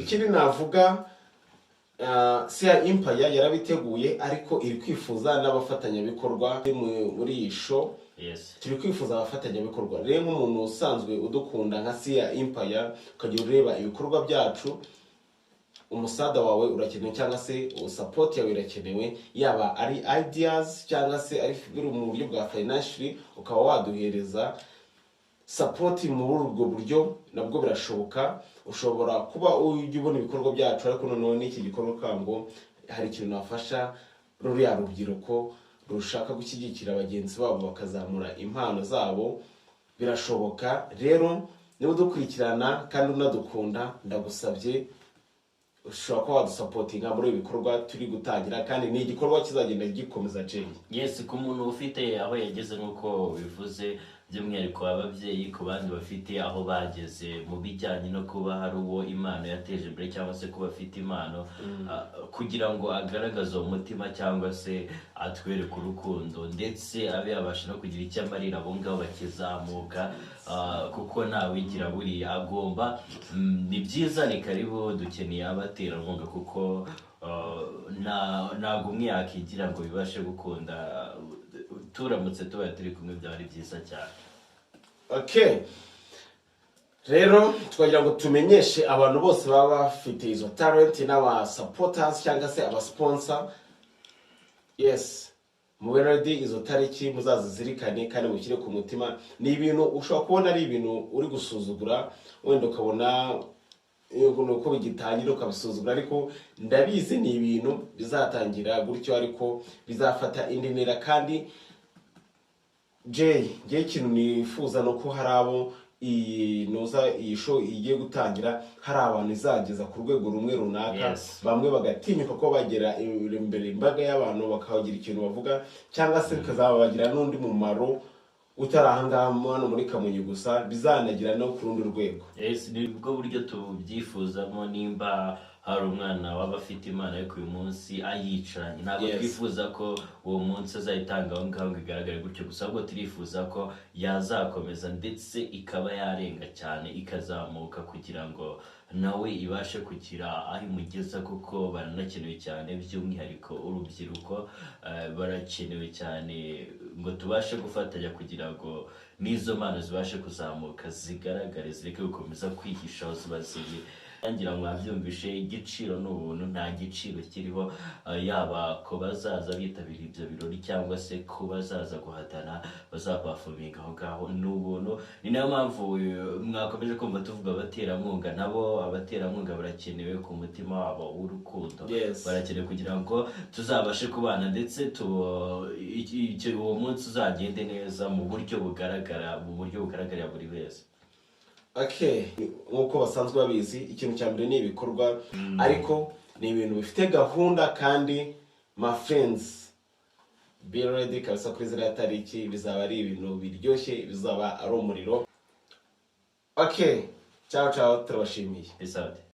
ikindi navuga Sia Empire yarabiteguye ariko iri kwifuza n'abafatanyabikorwa muri iyi show. Yes. Turi kwifuza abafatanyabikorwa. Rero nk'umuntu usanzwe udukunda nka Sia Empire ukajya ureba ibikorwa byacu, umusada wawe urakenewe cyangwa se support yawe irakenewe, yaba ari ideas cyangwa se ari figure mu buryo bwa financially, ukaba waduhereza support muri ubwo buryo nabwo birashoboka. Ushobora kuba ujya ubona ibikorwa byacu ariko noneho n'iki gikorwa kango hari ikintu nafasha ruriya rubyiruko rushaka gushyigikira bagenzi babo bakazamura impano zabo, birashoboka. Rero niba dukurikirana kandi unadukunda, ndagusabye ushobora kuba wadusapotinga muri ibi bikorwa turi gutangira, kandi ni igikorwa kizagenda gikomeza Jay. Yes, ku muntu ufite aho yageze nk'uko bivuze, by'umwihariko ababyeyi, ku bandi bafite aho bageze mu bijyanye no kuba hari uwo Imana yateje imbere cyangwa se kuba afite impano, kugira ngo agaragaze umutima cyangwa se atwereke urukundo ndetse abe yabasha no kugira icyo amarira abo ngabo bakizamuka, kuko ntawigira buriya agomba. Ni byiza, ni karibu, dukeneye abaterankunga kuko ntabwo umwe yakigira ngo bibashe gukunda. Turamutse tubaye turi kumwe byari byiza cyane. Okay, rero twagira ngo tumenyeshe abantu bose baba bafite izo talent n'aba supporters cyangwa se aba sponsor. Yes, mube ready, izo tariki muzazizirikane kandi mushyire ku mutima. Ni ibintu ushobora kubona ari ibintu uri gusuzugura, wenda ukabona uko bigitangira ukabisuzugura, ariko ndabizi ni ibintu bizatangira gutyo ariko bizafata indi ntera. Kandi Jay, ngiye ikintu nifuza no ko hari abo iyi show igiye gutangira, hari abantu izageza ku rwego rumwe runaka. Yes. Bamwe bagatinyuka ko bagera imbere imbaga y'abantu bakagira ikintu bavuga, cyangwa se bikazabagira n'undi mumaro utarahangaha hano muri Kamonyi gusa, bizanagira no ku rundi rwego. Yes, ni bwo buryo tubyifuzamo. Nimba hari umwana waba afite imana yo uyu munsi ayicaranye, ntabwo twifuza ko uwo munsi azayitanga aho ngaho ngo igaragare gutyo gusa, ahubwo turifuza ko yazakomeza ndetse ikaba yarenga cyane, ikazamuka kugira ngo nawe ibashe kugira aho imugeza, kuko baranakenewe cyane, by'umwihariko urubyiruko barakenewe cyane ngo tubashe gufatanya kugira ngo n'izo mpano zibashe kuzamuka, zigaragare, zireke gukomeza kwihisha aho ziba ziri. Ngira ngo mwabyumvishe, igiciro n'ubuntu, nta giciro kiriho, yaba ko bazaza bitabira ibyo birori cyangwa se ko bazaza guhatana bazabafuminga aho ngaho, n'ubuntu. Ni nayo mpamvu mwakomeje kumva tuvuga abaterankunga. Nabo abaterankunga barakenewe ku mutima wabo w'urukundo. Barakenewe kugira ngo tuzabashe kubana ndetse uwo munsi uzagende neza mu buryo bugaragarira buri wese. Okay, nkuko basanzwe babizi, ikintu cya mbere ni ibikorwa, ariko ni ibintu bifite gahunda. Kandi my friends, be ready kabisa kuri ziriya tariki, bizaba ari ibintu biryoshye, bizaba ari umuriro. Okay, ciao ciao, turabashimiye. Peace out.